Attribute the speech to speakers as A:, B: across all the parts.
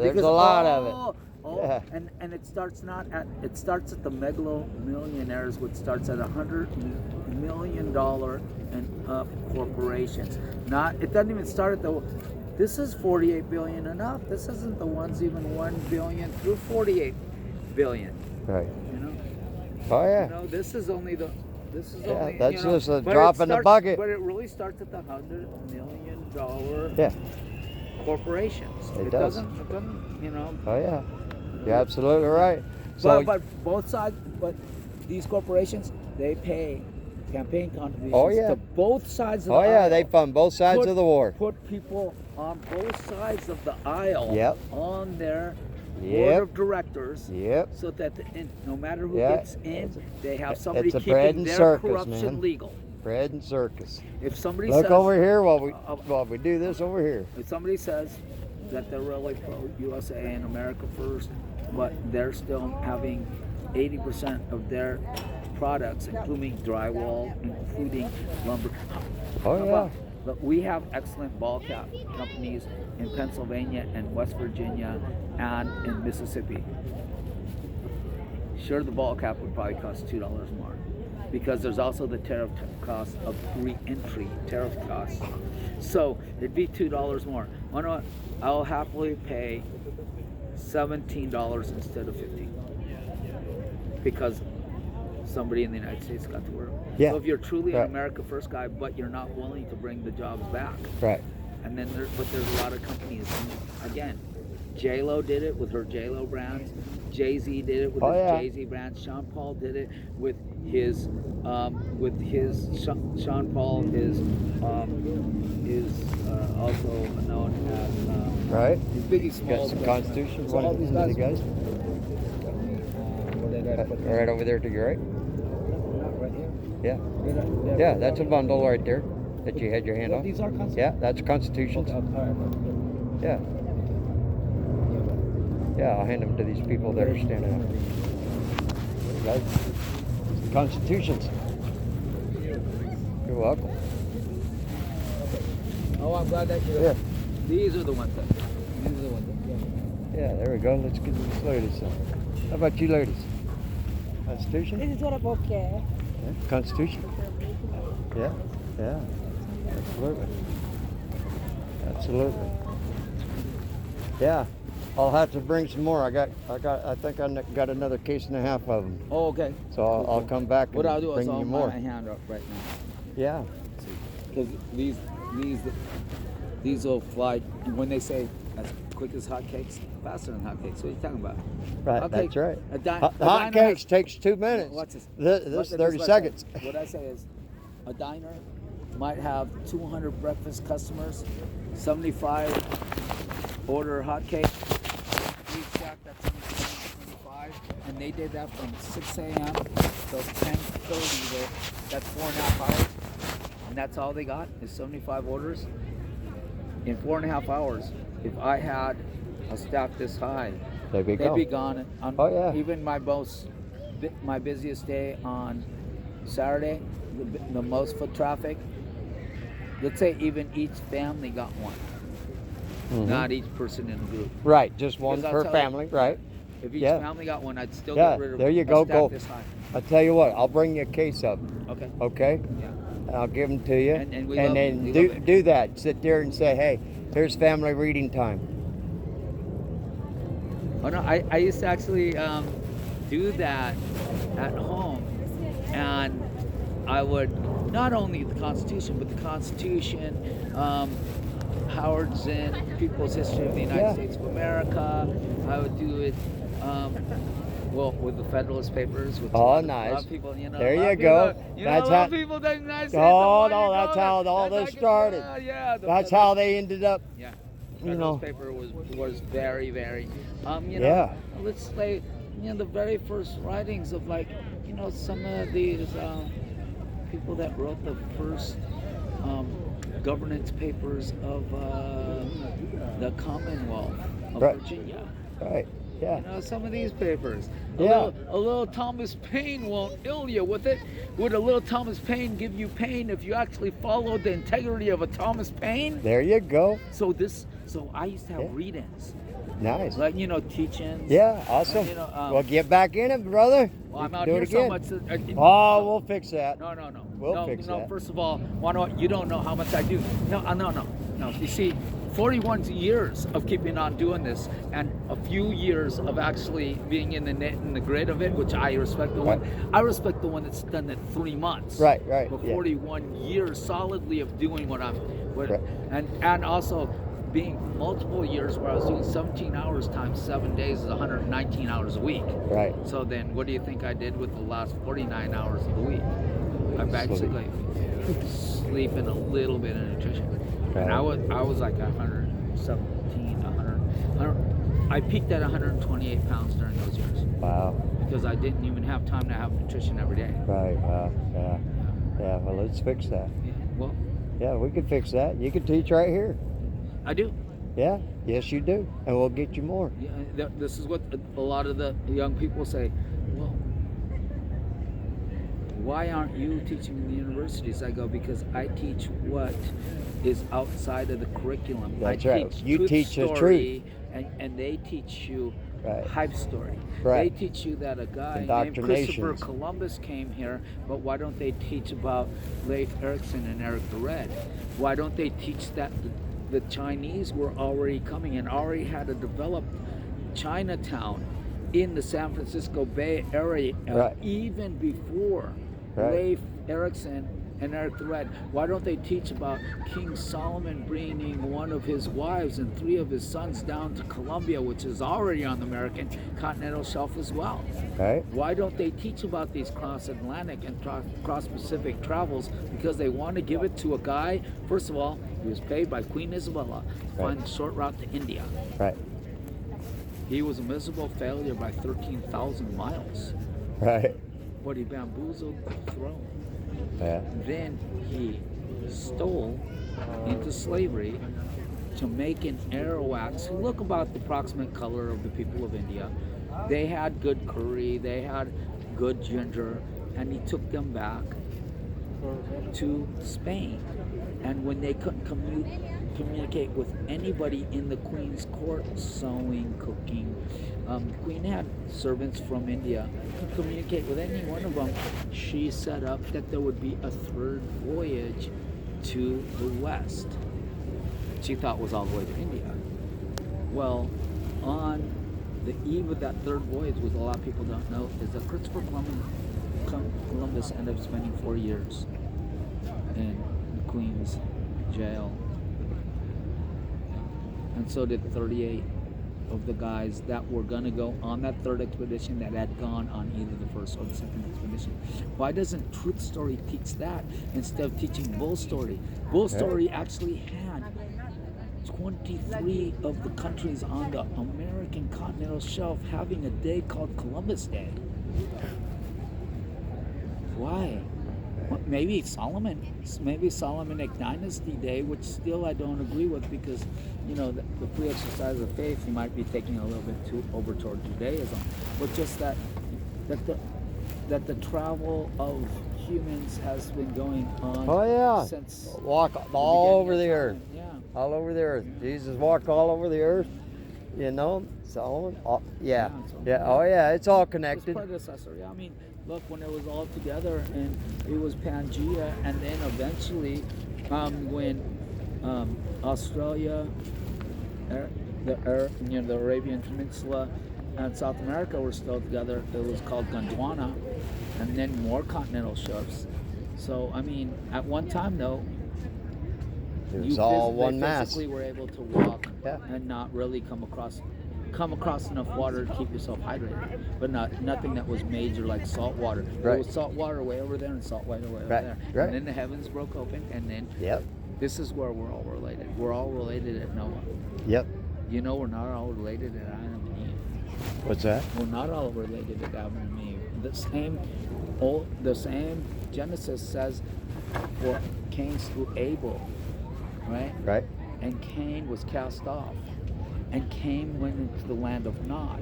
A: There's a lot of it.
B: Yeah. And it starts at the megalomillionaires, which starts at $100 million and up corporations. It doesn't even start at this is 48 billion and up. This isn't the ones even 1 billion through 48 billion.
A: Right.
B: You know.
A: Oh yeah.
B: You know, this is only
A: that's just a drop in the bucket.
B: But it really starts at the $100 million corporations.
A: It doesn't,
B: you know.
A: Oh yeah. You're absolutely right.
B: But both sides, but these corporations, they pay campaign contributions to both sides of the aisle.
A: Oh yeah, they fund both sides of the war.
B: Put people on both sides of the aisle on their board of directors, so that no matter who gets in, they have somebody keeping their corruption legal.
A: Bread and circus.
B: If somebody
A: look
B: says,
A: over here while we do this over here.
B: If somebody says that they're really pro USA and America first, but they're still having 80% of their products, including drywall, including lumber.
A: Oh yeah.
B: But we have excellent ball cap companies in Pennsylvania and West Virginia and in Mississippi. Sure, the ball cap would probably cost $2 more, because there's also the tariff cost of re-entry tariff costs. So it'd be $2 more. You know what? I'll happily pay $17 instead of $15, because somebody in the United States got to work.
A: Yeah.
B: So if you're truly an America First guy, but you're not willing to bring the jobs back,
A: right?
B: And then there's a lot of companies. Again, J-Lo did it with her J-Lo brands. Jay-Z did it with his Jay-Z brands. Sean Paul did it with his Sean Paul is also known as
A: right.
B: Biggie Smalls.
A: Got some Constitution. One of these guys. Right over there to your right.
B: Right here.
A: Yeah. Yeah, that's a bundle right there that you had your hand on.
B: These are Constitutions?
A: Yeah, that's Constitutions. Yeah. Yeah, I'll hand them to these people that are standing out. Guys, Constitutions. You're welcome.
B: Oh, I'm glad that you.
A: Yeah.
B: These are the ones that.
A: Yeah, there we go. Let's get these ladies some. How about you ladies? Constitution?
C: This is what I'm okay.
A: Yeah. Constitution? Yeah, yeah. Absolutely. Absolutely. Yeah. I'll have to bring some more. I think I got another case and a half of them.
B: Oh, okay.
A: So I'll come back and
B: what I'll do
A: bring
B: is I'll
A: you more.
B: my hand up right now.
A: Yeah.
B: Because these will fly. When they say as quick as hotcakes, faster than hotcakes. What are you talking about?
A: Right, that's right. Hotcakes takes 2 minutes.
B: Watch this.
A: This 30 seconds.
B: What I say is, a diner might have 200 breakfast customers, 75 order hotcake. We stacked that 75, and they did that from 6 a.m. till 10:30. That's 4.5 hours, and that's all they got is 75 orders. In 4.5 hours, if I had a stack this high, they'd be gone. Even my busiest day on Saturday, the most foot traffic. Let's say even each family got one. Mm-hmm. Not each person in a group.
A: Right, just one per family, right?
B: If each family got one, I'd still get rid of
A: there you go.
B: this high.
A: I'll tell you what, I'll bring you a case of them.
B: Okay.
A: Okay?
B: Yeah.
A: I'll give them to you.
B: And
A: then do that. Sit there and say, hey, here's family reading time.
B: Oh no, I used to actually do that at home, and I would not only the Constitution, but the Constitution, Howard Zinn, People's History of the United States of America. I would do it, with the Federalist Papers. Which
A: nice.
B: A lot of people,
A: there you go.
B: That's how people in the United States.
A: That's how all this started. That's how they ended up.
B: Yeah. Federalist paper was very, very, let's say, the very first writings of some of these people that wrote the first governance papers of the Commonwealth of Virginia.
A: Right. Yeah.
B: Some of these papers. A little Thomas Paine won't ill you with it. Would a little Thomas Paine give you pain if you actually followed the integrity of a Thomas Paine?
A: There you go.
B: So So I used to have
A: Yeah.
B: read-ins,
A: Nice.
B: like teach-ins.
A: Yeah, awesome.
B: You know,
A: Well, get back in it, brother.
B: Well,
A: You
B: I'm
A: can
B: out
A: do
B: here
A: it
B: so
A: again.
B: much.
A: Oh, we'll fix that.
B: No.
A: We'll fix that.
B: First of all, you don't know how much I do. No. You see, 41 years of keeping on doing this, and a few years of actually being in the grid of it, which I respect the one.
A: Right.
B: I respect the one that's done it 3 months.
A: Right.
B: But
A: Yeah.
B: 41 years solidly of doing what
A: Right.
B: and also being multiple years where I was doing 17 hours times 7 days is 119 hours a week.
A: Right.
B: So then, what do you think I did with the last 49 hours of the week? I basically sleep and a little bit of nutrition.
A: Right.
B: And I was like 117, 100. I peaked at 128 pounds during those years
A: Wow.
B: because I didn't even have time to have nutrition every day.
A: Right. Wow. Yeah. Yeah. Well, let's fix that.
B: Yeah, well,
A: Yeah, we can fix that. You can teach right here.
B: I do.
A: Yeah. Yes, you do. And we'll get you more.
B: Yeah, this is what a lot of the young people say. Well, why aren't you teaching in the universities? I go, because I teach what is outside of the curriculum.
A: That's
B: I
A: right.
B: teach
A: You
B: truth
A: teach the
B: story, and they teach you
A: Right.
B: hype story.
A: Right.
B: They teach you that a guy named Christopher
A: Indoctrinations.
B: Columbus came here, but why don't they teach about Leif Erikson and Eric the Red? Why don't they teach that the Chinese were already coming and already had a developed Chinatown in the San Francisco Bay Area
A: Right.
B: even before
A: Right.
B: Leif Erikson and Eric the Red? Why don't they teach about King Solomon bringing one of his wives and 3 of his sons down to Colombia, which is already on the American continental shelf as well?
A: Right.
B: Why don't they teach about these cross-Atlantic and cross-Pacific travels? Because they want to give it to a guy. First of all, he was paid by Queen Isabella to find the short route to India.
A: Right.
B: He was a miserable failure by 13,000 miles,
A: Right.
B: but he bamboozled the throne.
A: Yeah.
B: Then he stole into slavery Jamaican Arawaks, who look about the approximate color of the people of India. They had good curry, they had good ginger, and he took them back to Spain. And when they couldn't communicate with anybody in the Queen's court, sewing, cooking, the Queen had servants from India, could communicate with any one of them. She set up that there would be a 3rd voyage to the west. She thought was all the way to India. Well, on the eve of that 3rd voyage, what a lot of people don't know, is that Christopher Columbus ended up spending 4 years in the Queen's jail. And so did 38 of the guys that were going to go on that 3rd expedition that had gone on either the 1st or the 2nd expedition. Why doesn't Truth Story teach that instead of teaching Bull Story? Bull Story actually had 23 of the countries on the American continental shelf having a day called Columbus Day. Why? Well, maybe Solomonic Dynasty Day, which still I don't agree with, because the free exercise of faith, you might be taking a little bit too over toward Judaism, but just that the travel of humans has been going on.
A: Oh yeah.
B: Since
A: Walk
B: the
A: all over
B: beginning
A: the
B: of
A: earth.
B: time. Yeah.
A: All over the earth. Jesus walked all over the earth. Solomon. Yeah. Yeah. Oh yeah. It's all
B: His
A: connected.
B: predecessor. Yeah, I mean, look, when it was all together and it was Pangea, and then eventually when Australia, the Arabian Peninsula, and South America were still together, it was called Gondwana, and then more continental shelves. So, I mean, at one time, though,
A: It was all one
B: they
A: mass.
B: physically were able to walk
A: Yeah.
B: and not really come across enough water to keep yourself hydrated, but nothing that was major like salt water. There
A: Right.
B: was salt water way over there and salt water way over
A: Right,
B: there.
A: right.
B: And then the heavens broke open, and then
A: Yep.
B: this is where we're all related. We're all related at Noah.
A: Yep.
B: We're not all related at Adam and Eve.
A: What's that?
B: We're not all related at Adam and Eve. The same Genesis says for Cain's through Abel, right?
A: Right.
B: And Cain was cast off. And Cain went into the land of Nod.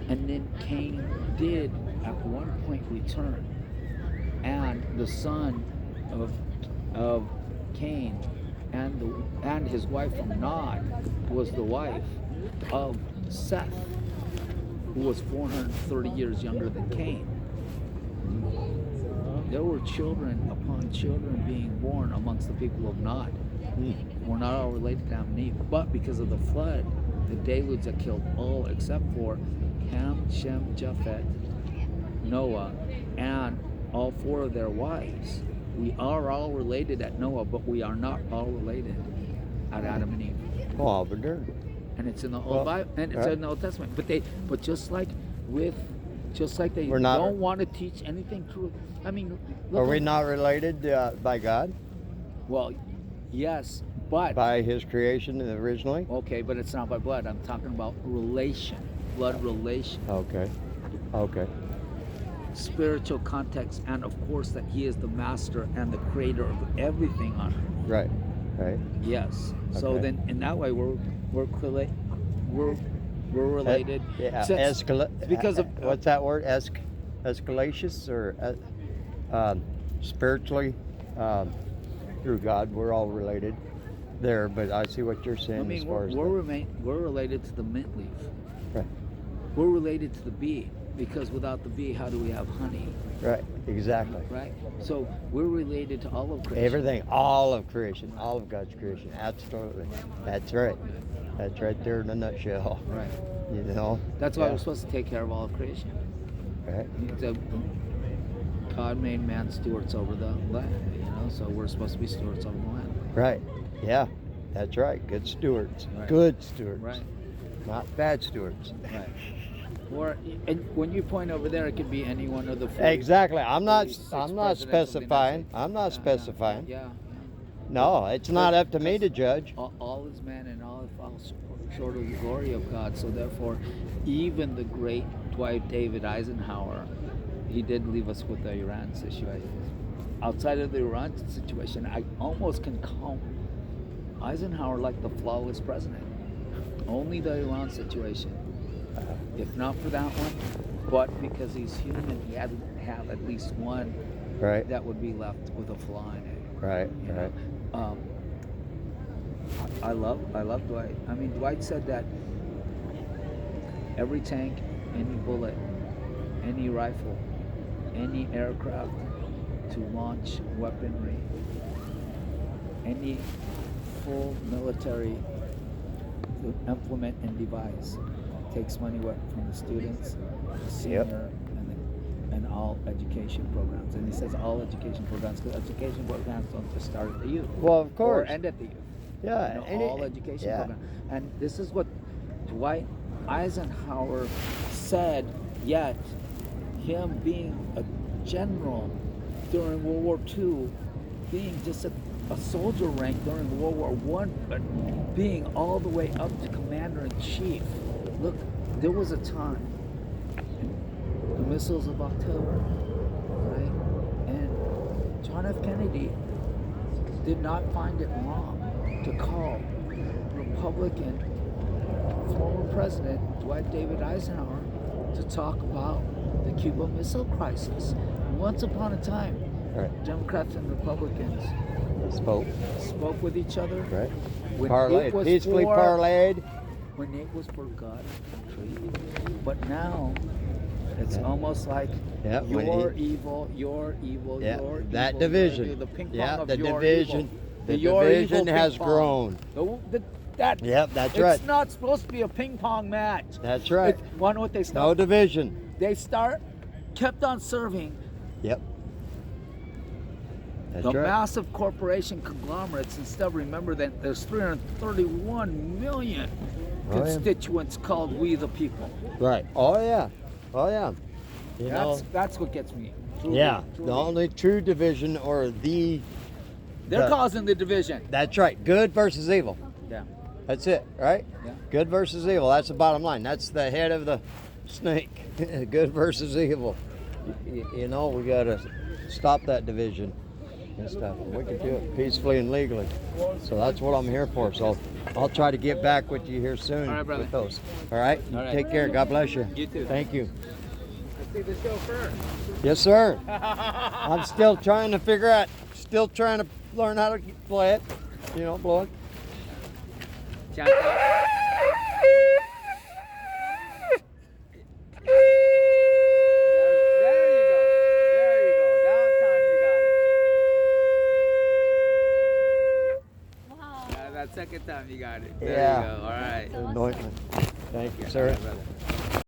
B: And then Cain did at one point return. And the son of Cain and his wife from Nod was the wife of Seth, who was 430 years younger than Cain. There were children upon children being born amongst the people of Nod. We're not all related to Adam and Eve, but because of the flood, the deluge that killed all except for Ham, Shem, Japheth, Noah, and all four of their wives. We are all related at Noah, but we are not all related at Adam and Eve.
A: Oh, but they're
B: And it's in the
A: Well,
B: Old Bible, and it's
A: right.
B: in the Old Testament. But just like they
A: We're not-
B: don't want to teach anything true. I mean, look
A: Are we
B: at-
A: not related by God,
B: Well, yes, but
A: by His creation originally?
B: okay, but it's not by blood. I'm talking about relation, blood relation,
A: Okay. Okay.
B: spiritual context, and of course that He is the master and the creator of everything on earth.
A: Right. Right.
B: Yes. So
A: Okay.
B: then, in that way, we're related.
A: Yeah.
B: Since- because of
A: what's that word? Escalacious or spiritually through God, we're all related there. But I see what you're saying
B: I mean,
A: as far as
B: we're related to the mint leaf.
A: Right.
B: We're related to the bee because without the bee, how do we have honey?
A: Right. Exactly.
B: Right. So we're related to all of creation.
A: Everything, all of creation, all of God's creation. Absolutely. That's right. That's right there in a nutshell.
B: Right.
A: You know.
B: That's why
A: Yeah.
B: we're supposed to take care of all of creation.
A: Right.
B: God made man stewards over the land, so we're supposed to be stewards over the land.
A: Right. Yeah. That's right. Good stewards.
B: Right.
A: Good stewards.
B: Right.
A: Not bad stewards.
B: Right. Or and when you point over there, it could be any one of the 40,
A: Exactly. I'm not
B: 46
A: I'm not
B: presidents of the United
A: specifying.
B: States.
A: I'm not
B: Yeah,
A: specifying.
B: Yeah.
A: No, it's not up to me to judge.
B: All is man and all falls short of the glory of God. So therefore, even the great Dwight David Eisenhower, he did leave us with the Iran situation. Outside of the Iran situation, I almost can call Eisenhower like the flawless president. Only the Iran situation. If not for that one, but because he's human, he had to have at least one
A: Right.
B: that would be left with a flaw in it.
A: Right.
B: You know?
A: Right.
B: I love Dwight. I mean, Dwight said that every tank, any bullet, any rifle, any aircraft to launch weaponry, any full military to implement and devise takes money from the students, the senior, and all education programs. And he says all education programs, because education programs don't just start at the youth.
A: Well, of course.
B: Or end at the youth.
A: Yeah.
B: All education
A: yeah.
B: programs. And this is what Dwight Eisenhower said, yet him being a general during World War II, being just a soldier rank during World War I, but being all the way up to commander-in-chief. Look, there was a time, the missiles of October, right? And John F. Kennedy did not find it wrong to call Republican former President Dwight David Eisenhower to talk about the Cuban Missile Crisis. Once upon a time,
A: Right.
B: Democrats and Republicans
A: Spoke.
B: with each other.
A: Right.
B: When
A: Parlayed.
B: it was
A: Peacefully
B: for-
A: parlayed.
B: When it was for God and country. But now, it's almost like
A: Yeah, when
B: you're evil, you're evil,
A: Yeah,
B: you're
A: that
B: evil.
A: division.
B: The ping pong
A: Yeah,
B: of
A: the
B: you're
A: division.
B: evil.
A: The
B: You're
A: division
B: evil
A: has
B: ping pong.
A: grown.
B: That
A: Yep, that's
B: it's
A: right.
B: not supposed to be a ping pong match.
A: That's right.
B: Want to know what they
A: No
B: start?
A: division.
B: They kept on serving
A: Yep. That's
B: the
A: right.
B: massive corporation conglomerates instead of remember that there's 331 million
A: Oh, yeah.
B: constituents called we the people.
A: Right. Oh yeah. Oh yeah. You know.
B: That's what gets me. Truly,
A: Yeah.
B: truly.
A: The only true division, or
B: They're
A: the-
B: causing the division.
A: that's right. Good versus evil.
B: Yeah.
A: That's it. Right.
B: Yeah.
A: Good versus evil. That's the bottom line. That's the head of the snake. Good versus evil. You know, we gotta stop that division and stuff. We can do it peacefully and legally. So that's what I'm here for. So I'll try to get back with you here soon
B: All right, brother.
A: with those. All right?
B: All right.
A: Take care. God bless you.
B: You too.
A: Thank you.
B: Let's see the chauffeur.
A: Yes, sir. I'm still trying to figure out, still trying to learn how to play it. You know, blow it.
B: Chant out. There you go. There you go. That time you got it.
C: Wow.
B: That second time you got it. There
A: Yeah.
B: you go. All right.
C: That's awesome.
A: Anointment. Thank you,
B: Yeah,
A: sir.
B: brother.